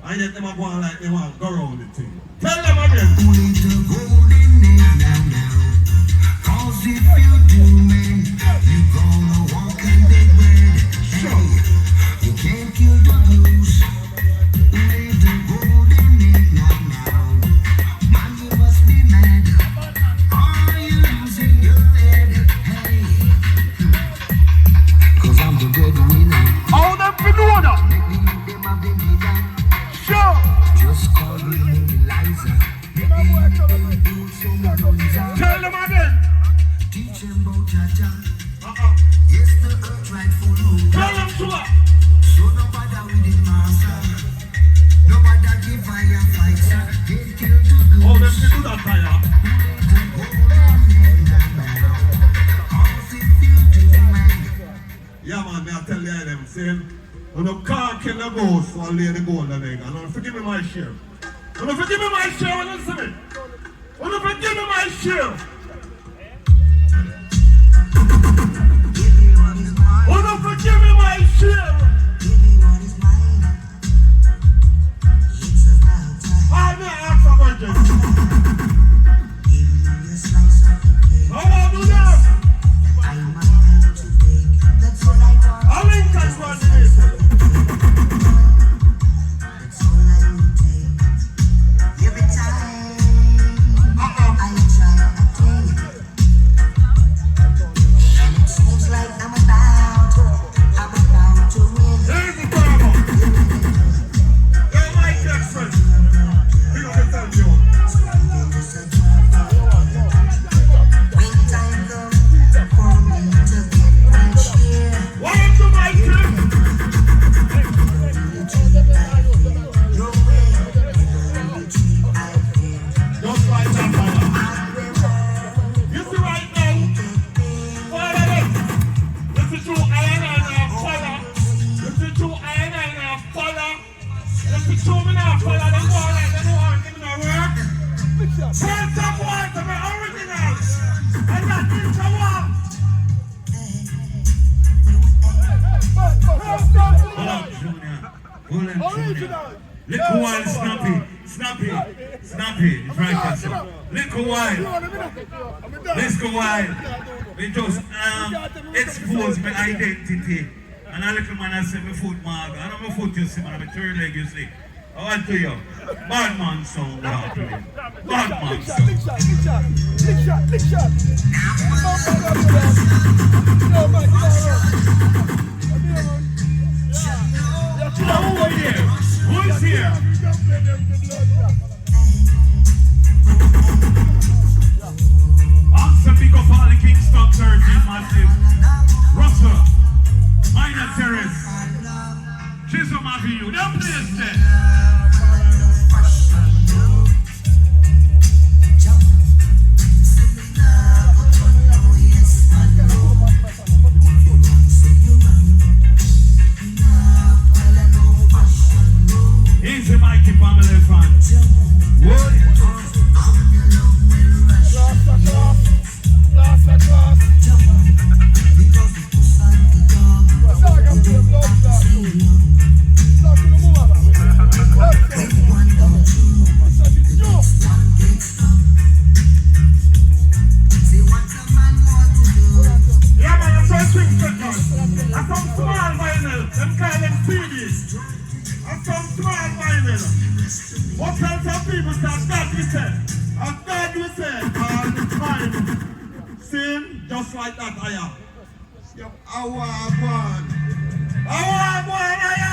And yet them are going like they want to go around the thing. Tell them again. Only the golden age now. Cause if you do, man, you gonna walk in the bread. Hey, you can't kill the blues. Only the golden age now. Man, you must be mad. Are you losing your head? Hey, cause I'm the breadwinner. All them for the order. Make me make them have them be done. Sure. Just call me Eliza. Tell them again. Teach them about Jaja. Yes, the earth rightful ruler. Tell them to her. So nobody with the master. Nobody give fire fighter. They kill the All them blues. to do that fire. Yeah man, me I tell you them saying, when you can't kill a ghost, so I'll lay the gold on it. And don't forgive me my share. Don't forgive me my share when you see me. Don't forgive me my share. Don't forgive me my share. I may ask a virgin. How I do that? I'll link us one minute. Every time I try a thing, and it seems like I'm about to win. There's the drama. You're my Jackson. We don't tell you. When time comes for me to get my share, Why don't you like him? no way, I feel. Just like that, fella. You see right now? Follow this. This is true iron and follow. This is true iron and follow. This is true me now follow. They go like they don't want to give me no work. First of all, to be original. And that is the one. Hold up, Junior. Hold up, Junior. Little while, snappy. It's right there, so. Little while. Let's go while. We just expose my identity. And a little man has said my foot mark. I know my foot you see, man. My third leg you see. I want to you. Bad man song, God, please. Bad man song. Lick shot. Now, who are here? Who is here? I'm pick up all the Kingston 30, massive. Russell, Minor Terrace, Chisholm Avenue, that place there. Easy Mikey family fan. What? Yeah, man, I'm trying to swing second. I'm from small vinyl. Them call them CDs. I'm from small vinyl. What else of people say? God we say. And God we say all the time. Sing just like that, I am. Yep, I want one. I am.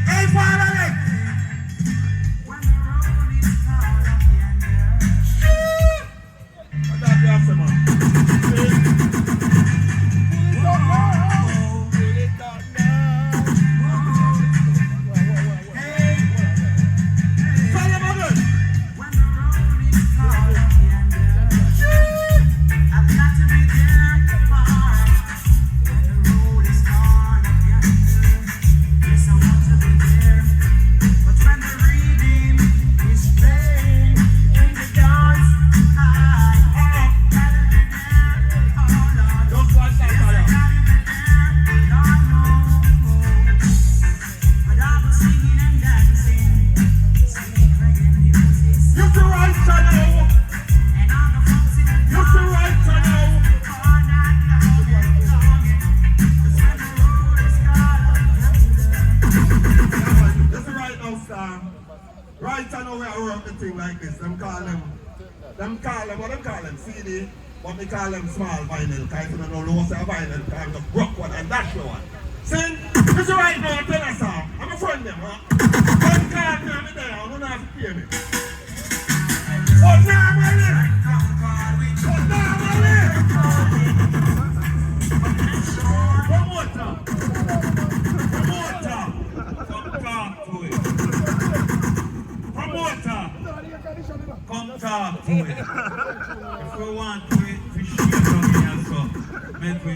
Hey, father, I've got to be there. right now we are work the thing like this. Them call them, what them call them? CD, but they call them small vinyl. Because you don't know low say vinyl, because the rock one and that's the one. See, this is right now, tell us how. I'm a friend them, huh? Don't call me there, I don't have to pay me. But normally, promoter, come talk to it. Promoter, come talk to it. If we want to share something else, so make we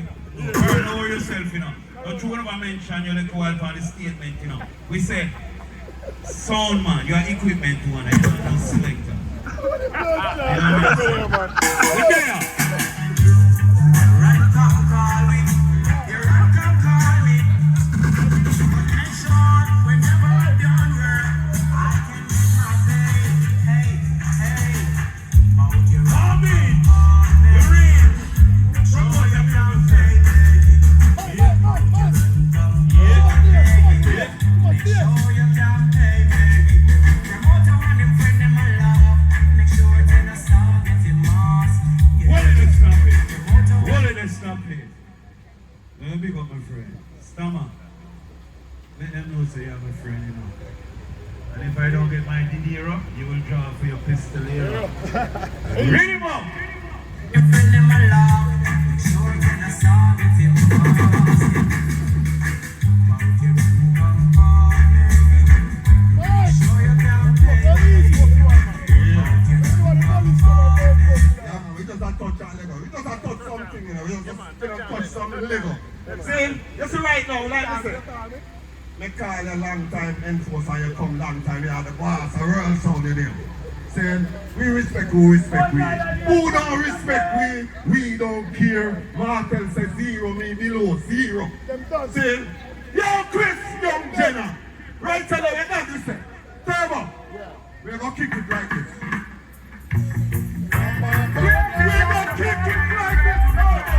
burn over yourself, you know. Don't you ever mention your little while for the statement, you know. We say, sound man, you are equipment one, you're not a selector. You know what I'm saying? Look there. Let me pick up my friend. Stammer. Let them know say you're my friend, you know. And if I don't get my didier up, you will draw for your pistol here up. Read him up! Your friend in my love, make sure you're not sorry if you we just touch that Lego. We just touch something, you know. We just touch some Lego. See, you see right now, like I said, me call you a long time, enforce and you come long time, you are the boss, a real sound in him. Saying, we respect who respect we. Who don't respect we don't care. Martel says zero, me below zero. See, yo Chris, young Jenna, right now, you got this thing. Turbo, we're going to kick it like this. We're going to kick it like this, Turbo.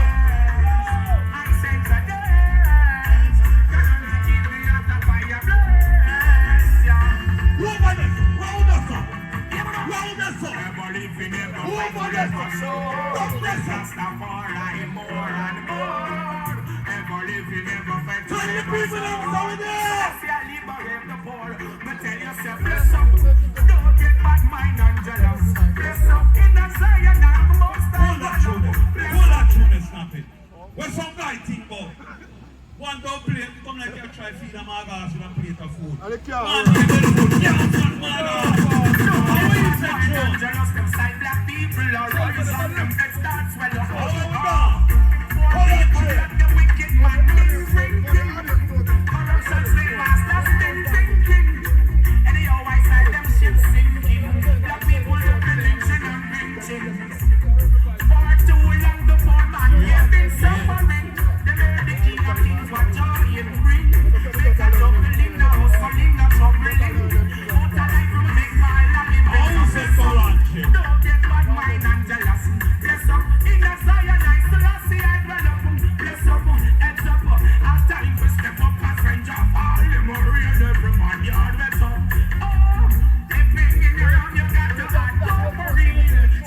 When some guy think about one dog plate, come like you try feed a magas with a plate of food. Man, jealous them side black people are rise on them heads start swell up. The wicked man is drinking. Corruption slave masters been thinking. Anyhow I side them ships sinking. Black people have been lynching and lynching. For too long the poor man has been suffering. They heard the king of kings what joy it bring. Make a trouble in the house, for in the trouble in. Out of life will make my life in bed. Don't get bad mind and jealous. Bless up in the Zion, I still see I dwell up. Bless up, heads up. After time to step up as stranger. All them are real, every man yard wet up. Oh, living in your own, you got to act up for real.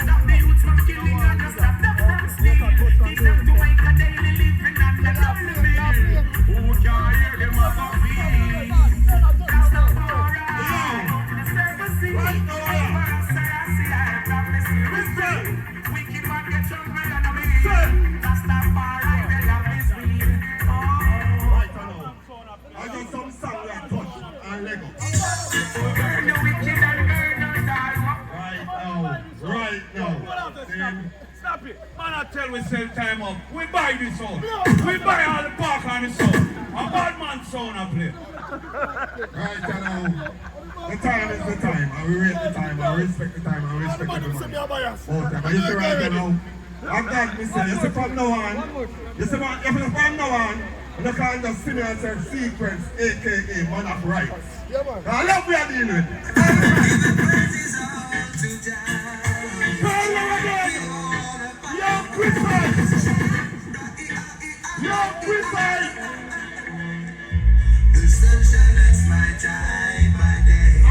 Stop the youths from killing and just stop them from steal. Teach them to make a daily living and the lonely meal. Who can hear them have a feel? That's not alright. The service is right now. Wicked man get trouble and a mean. That's not alright. They love this real. I got some song that touch and Lego. Burn the wicked and burn the dark. Right now. Stop it. Man, I tell we sell time up. We buy this sound. We buy all the park on the sound. A bad man sound I play. Right now. The time is the time. I will rate the time. I respect the time. I respect everybody. But you see right now. I'm glad me say. You see from now on. You see from now on. You can't just see me and say sequence, aka man of rights. I love we are dealing with. Call them again. Yo, Christmas. Yo, Christmas. The sunshine lights my time by day.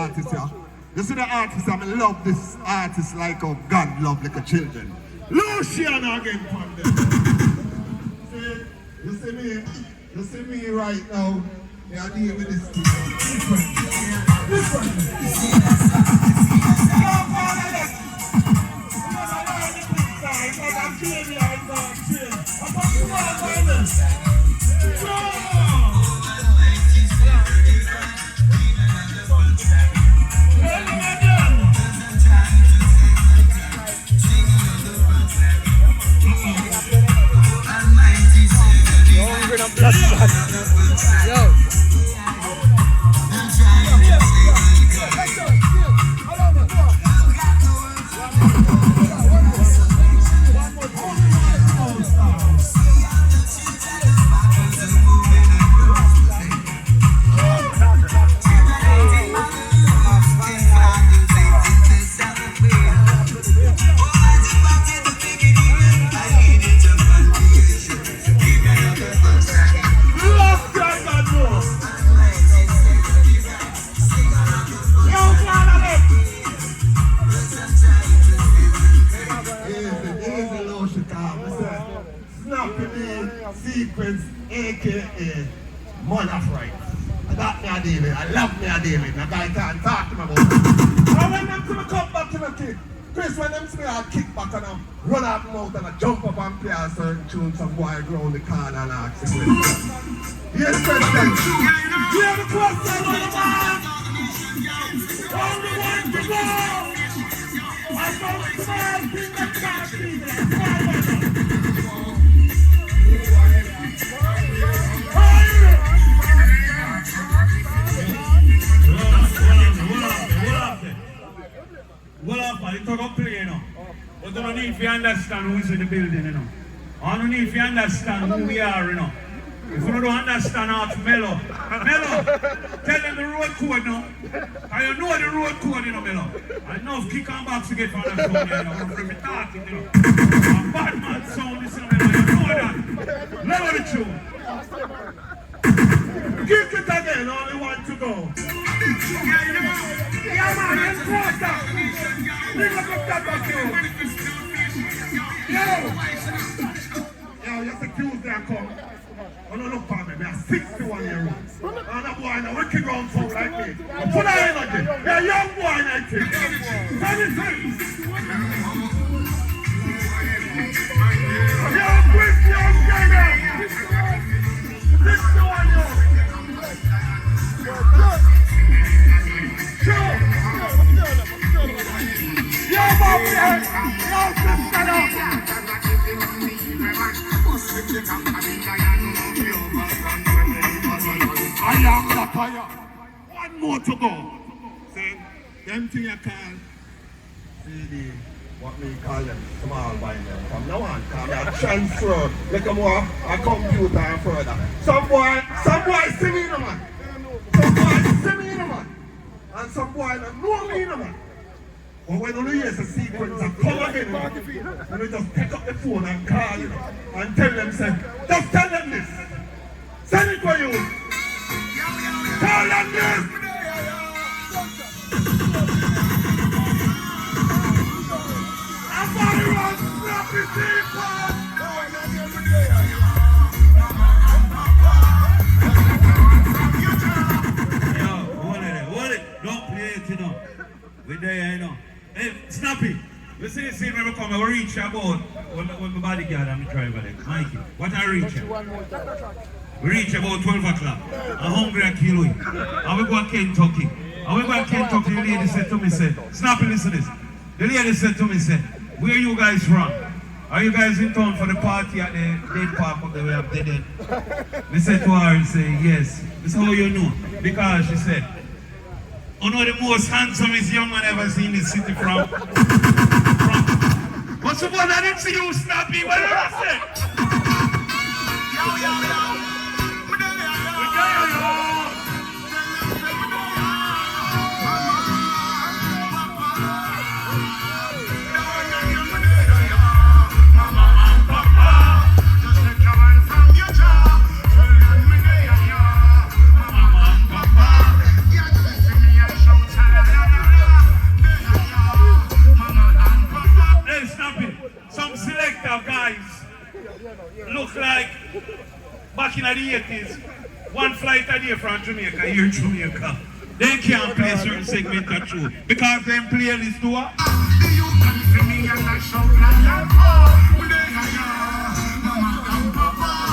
artist, yeah. You see the artist, I love this artist like how God love like a children. Lucian again from them. See, you see me right now, I deal with this thing. Different. Sequence, aka Mother Fright. That me a deal with. I love me a deal with. The guy can't talk to me about it. And when them come back to the kid, Chris, when them see me, I'll kick back and I run out my mouth and I jump up and play a certain tune, some boy round the corner and ask the question. Yes, question. Hear the question, little man. Only one to go. I don't small thing that can't be there. Well, you talk about play, you know. But you don't need to understand who's in the building, you know. I don't need to understand who we are, you know. If you don't understand how to Mellow, tell them the road code now. And you know the road code, you know, Mellow. I know if kick and box to get from the phone, you know. I'm from the talking, you know. A bad man sound, this, you know, Mellow. You know that. Level the tune. Kick it again, only one to go. Yeah, man, it's water. Bring up that back, yo. Yo, you see Tuesday come. Oh, no, look for me. I'm 61-year-old. And a boy in a wicked round sound like me. I'm full of energy. You're a young boy, I think. 73. Young, quick, young, girl. 61-year-old. Sure. Yo, Bobby, yo, sister, I am the fire. One more to go. See, them thing you call, see the, what we call them, small vinyl. From now on, come here, transfer, like a more, a computer and further. Some boy singing, man. Some boy singing, man. And some boy don't know me, man. But when you hear the sequence and come again, and you just pick up the phone and call, you know, and tell them, say, just tell them this. Send it for you. Tell them this. I'm going to run snappy sequence. Yo, hold it. Don't play it, you know. We're there, you know. Hey, Snappy, we see the scene when we come, we reach about, when my bodyguard and my driver there, Mikey, what I reach here? We reach about 12 o'clock. I'm hungry and kill we. And we go to Kentucky. And we go to Kentucky, the lady said to me, Snappy, listen to this. The lady said to me, where are you guys from? Are you guys in town for the party at the dead park up there we have dead end? We said to her, yes. This is how you know. Because she said, you know the most handsomest young man ever seen in this city from. But suppose I didn't see you, Snappy, what did I say? Yo. back in the 80s, one flight a day from Jamaica, here in Jamaica. They can't play certain segment of show because they play this tour.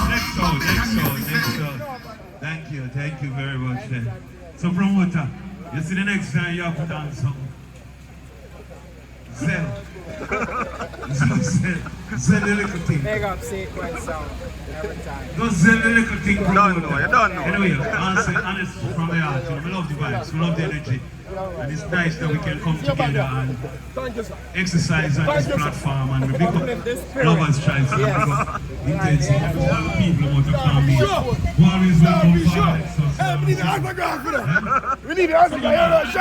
Next out. Thank you very much. Then. So promoter, you see the next time you have to dance something. Zell the little thing. Big up sequence sound every time. Don't sell the little thing, promoter. You don't know. Anyway, honest from my heart, we love the vibes, we love the energy. And it's nice that we can come together and exercise on this platform and we pick up lovers' choice and pick up intensity and all the people want to come in. Who always welcome for Alex. We need the autograph for that. We need the autograph.